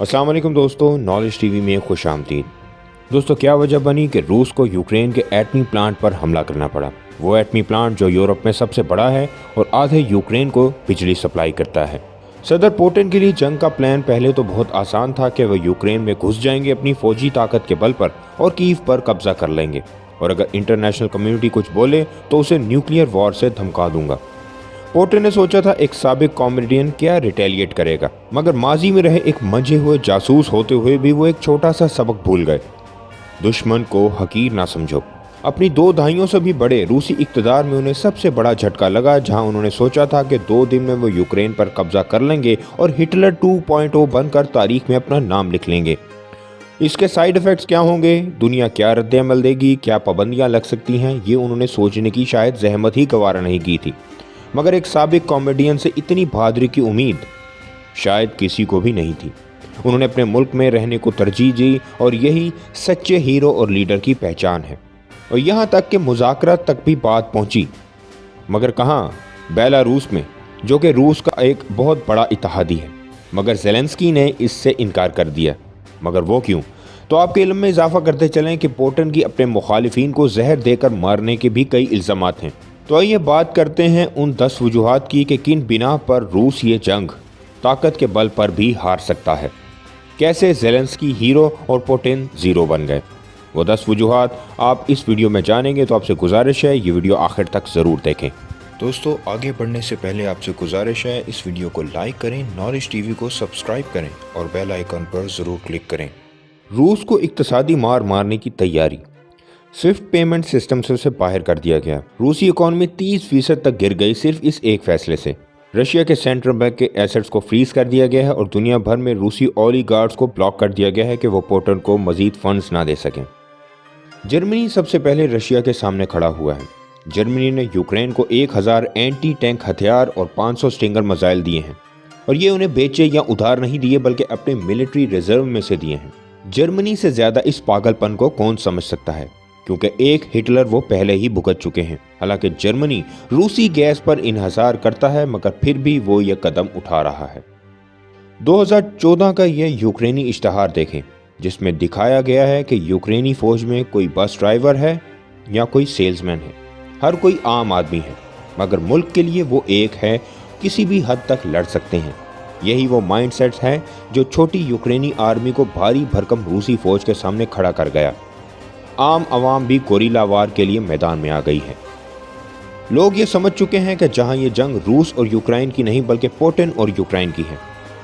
अस्सलाम वालेकुम दोस्तों, नॉलेज टीवी में खुश आमदीद। दोस्तों, क्या वजह बनी कि रूस को यूक्रेन के एटमी प्लांट पर हमला करना पड़ा। वो एटमी प्लांट जो यूरोप में सबसे बड़ा है और आधे यूक्रेन को बिजली सप्लाई करता है। सदर पुतिन के लिए जंग का प्लान पहले तो बहुत आसान था कि वह यूक्रेन में घुस जाएंगे अपनी फौजी ताकत के बल पर और कीव पर कब्जा कर लेंगे, और अगर इंटरनेशनल कम्युनिटी कुछ बोले तो उसे न्यूक्लियर वॉर से धमका दूंगा। पुतिन ने सोचा था एक साबिक कॉमेडियन क्या रिटेलिएट करेगा, मगर माजी में रहे एक मंझे हुए जासूस होते हुए भी वो एक छोटा सा सबक भूल गए। दुश्मन को हकीर ना समझो। अपनी 2 दहाइयों से भी बड़े रूसी इक़्तिदार में उन्हें सबसे बड़ा झटका लगा, जहां उन्होंने सोचा था कि 2 दिन में वो यूक्रेन पर कब्जा कर लेंगे और हिटलर 2.0 बनकर तारीख में अपना नाम लिख लेंगे। इसके साइड इफ़ेक्ट्स क्या होंगे, दुनिया क्या रद्द-ए-अमल देगी, क्या पाबंदियां लग सकती हैं, ये उन्होंने सोचने की शायद जहमत ही गवारा नहीं की थी। मगर एक साबिक कॉमेडियन से इतनी बहादुरी की उम्मीद शायद किसी को भी नहीं थी। उन्होंने अपने मुल्क में रहने को तरजीह दी और यही सच्चे हीरो और लीडर की पहचान है। और यहाँ तक कि मुज़ाकरात तक भी बात पहुँची, मगर कहाँ, बेलारूस में, जो कि रूस का एक बहुत बड़ा इत्तेहादी है। मगर ज़ेलेंस्की ने इससे इनकार कर दिया। मगर वो क्यों? तो आपके इल्म में इजाफा करते चलें कि पुतिन की अपने मुखालिफिन को जहर देकर मारने के भी कई इल्ज़ामात हैं। तो आइए बात करते हैं उन 10 वजूहात की कि किन बिना पर रूस ये जंग ताकत के बल पर भी हार सकता है। कैसे ज़ेलेंस्की हीरो और पुतिन ज़ीरो बन गए। वो 10 वजूहात आप इस वीडियो में जानेंगे, तो आपसे गुजारिश है ये वीडियो आखिर तक ज़रूर देखें। दोस्तों, आगे बढ़ने से पहले आपसे गुजारिश है इस वीडियो को लाइक करें, नॉलेज टीवी को सब्सक्राइब करें और बेल आइकन पर ज़रूर क्लिक करें। रूस को इक्तसादी मार मारने की तैयारी। स्विफ्ट पेमेंट सिस्टम से उसे बाहर कर दिया गया। रूसी इकॉनमी 30% तक गिर गई सिर्फ इस एक फैसले से। रशिया के सेंट्रल बैंक के एसेट्स को फ्रीज कर दिया गया है और दुनिया भर में रूसी ओलिगार्ड्स को ब्लॉक कर दिया गया है कि वो पुतिन को मजीद फंड्स ना दे सकें। जर्मनी सबसे पहले रशिया के सामने खड़ा हुआ है। जर्मनी ने यूक्रेन को 1000 एंटी टैंक हथियार और 500 स्टिंगर मिसाइल दिए हैं, और ये उन्हें बेचे या उधार नहीं दिए बल्कि अपने मिलिट्री रिजर्व में से दिए हैं। जर्मनी से ज़्यादा इस पागलपन को कौन समझ सकता है, क्योंकि एक हिटलर वो पहले ही भुगत चुके हैं। हालांकि जर्मनी रूसी गैस पर इन्हिसार करता है, मगर फिर भी वो ये कदम उठा रहा है। 2014 का ये यूक्रेनी इश्तहार देखें, जिसमें दिखाया गया है कि यूक्रेनी फौज में कोई बस ड्राइवर है या कोई सेल्समैन है, हर कोई आम आदमी है, मगर मुल्क के लिए वो एक है, किसी भी हद तक लड़ सकते हैं। यही वो माइंडसेट है जो छोटी यूक्रेनी आर्मी को भारी भरकम रूसी फौज के सामने खड़ा कर गया। आम आवाम भी गोरिल्ला वार के लिए मैदान में आ गई है। लोग ये समझ चुके हैं कि जहां ये जंग रूस और यूक्रेन की नहीं बल्कि पुतिन और यूक्रेन की है।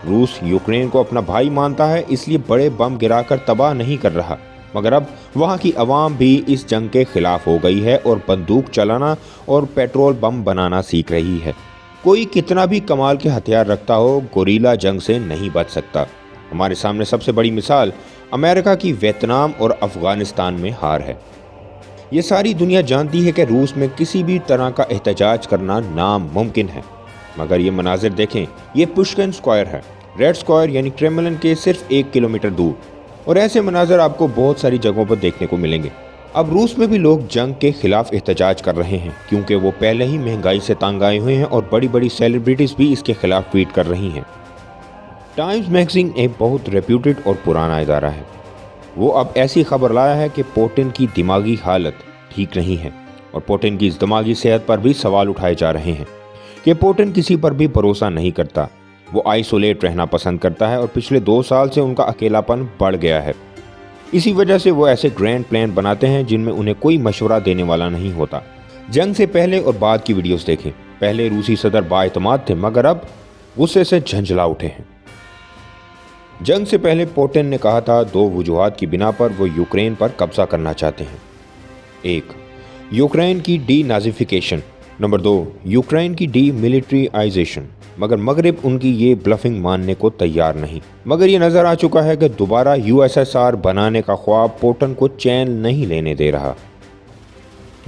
रूस यूक्रेन को अपना भाई मानता है, इसलिए बड़े बम गिराकर तबाह नहीं कर रहा, मगर अब वहां की आवाम भी इस जंग के खिलाफ हो गई है और बंदूक चलाना और पेट्रोल बम बनाना सीख रही है। कोई कितना भी कमाल के हथियार रखता हो, गोरिल्ला जंग से नहीं बच सकता। हमारे सामने सबसे बड़ी मिसाल अमेरिका की वियतनाम और अफ़गानिस्तान में हार है। ये सारी दुनिया जानती है कि रूस में किसी भी तरह का एहतजाज करना नामुमकिन है, मगर ये मनाजिर देखें। ये पुष्किन स्क्वायर है, रेड स्क्वायर यानी क्रेमलिन के सिर्फ 1 किलोमीटर दूर, और ऐसे मनाजिर आपको बहुत सारी जगहों पर देखने को मिलेंगे। अब रूस में भी लोग जंग के खिलाफ एहतजाज कर रहे हैं, क्योंकि वो पहले ही महंगाई से तंग आए हुए हैं और बड़ी बड़ी सेलिब्रिटीज़ भी इसके खिलाफ ट्वीट कर रही हैं। टाइम्स मैगजीन एक बहुत रेप्यूटेड और पुराना इदारा है। वो अब ऐसी खबर लाया है कि पुतिन की दिमागी हालत ठीक नहीं है, और पुतिन की इस दिमागी सेहत पर भी सवाल उठाए जा रहे हैं कि पुतिन किसी पर भी भरोसा नहीं करता। वो आइसोलेट रहना पसंद करता है और पिछले 2 साल से उनका अकेलापन बढ़ गया है। इसी वजह से वो ऐसे ग्रैंड प्लान बनाते हैं जिनमें उन्हें कोई मशवरा देने वाला नहीं होता। जंग से पहले और बाद की वीडियोस देखें। पहले रूसी सदर बाएतमाद थे, मगर अब गुस्से से झंझला उठे हैं। जंग से पहले पुतिन ने कहा था 2 वजूहात की बिना पर वो यूक्रेन पर कब्जा करना चाहते हैं। 1. यूक्रेन की डी नाजिफिकेशन। नंबर 2. यूक्रेन की डी मिलिट्रीआइजेशन। मगर मगरिब उनकी ये ब्लफिंग मानने को तैयार नहीं। मगर ये नज़र आ चुका है कि दोबारा यूएसएसआर बनाने का ख्वाब पुतिन को चैन नहीं लेने दे रहा।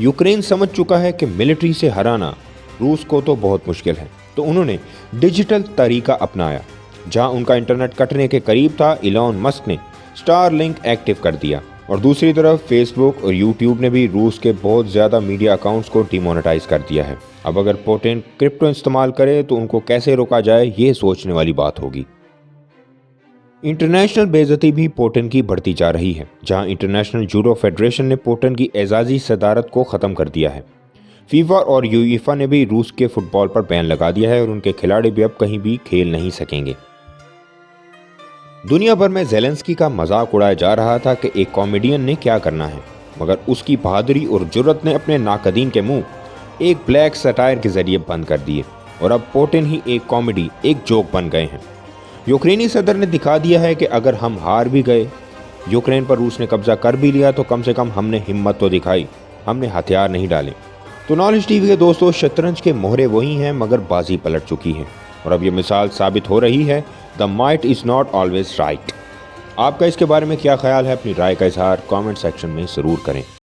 यूक्रेन समझ चुका है कि मिलिट्री से हराना रूस को तो बहुत मुश्किल है, तो उन्होंने डिजिटल तरीका अपनाया। जहां उनका इंटरनेट कटने के करीब था, इलॉन मस्क ने स्टारलिंक एक्टिव कर दिया, और दूसरी तरफ फेसबुक और यूट्यूब ने भी रूस के बहुत ज़्यादा मीडिया अकाउंट्स को डिमोनेटाइज कर दिया है। अब अगर पुतिन क्रिप्टो इस्तेमाल करे तो उनको कैसे रोका जाए, ये सोचने वाली बात होगी। इंटरनेशनल बेइज्जती भी पुतिन की बढ़ती जा रही है, जहां इंटरनेशनल जूडो फेडरेशन ने पुतिन की एजाजी सदारत को ख़त्म कर दिया है। फीफा और यूईफा ने भी रूस के फुटबॉल पर बैन लगा दिया है और उनके खिलाड़ी भी अब कहीं भी खेल नहीं सकेंगे। दुनिया भर में ज़ेलेंस्की का मजाक उड़ाया जा रहा था कि एक कॉमेडियन ने क्या करना है, मगर उसकी बहादुरी और जुर्रत ने अपने नाकदीन के मुंह एक ब्लैक सटायर के जरिए बंद कर दिए और अब पुतिन ही एक कॉमेडी, एक जोक बन गए हैं। यूक्रेनी सदर ने दिखा दिया है कि अगर हम हार भी गए, यूक्रेन पर रूस ने कब्जा कर भी लिया, तो कम से कम हमने हिम्मत तो दिखाई, हमने हथियार नहीं डाले। तो नॉलेज टीवी के दोस्तों, शतरंज के मोहरे वही हैं मगर बाजी पलट चुकी है और अब ये मिसाल साबित हो रही है, the might is not always right. आपका इसके बारे में क्या ख्याल है? अपनी राय का इजहार कमेंट सेक्शन में ज़रूर करें।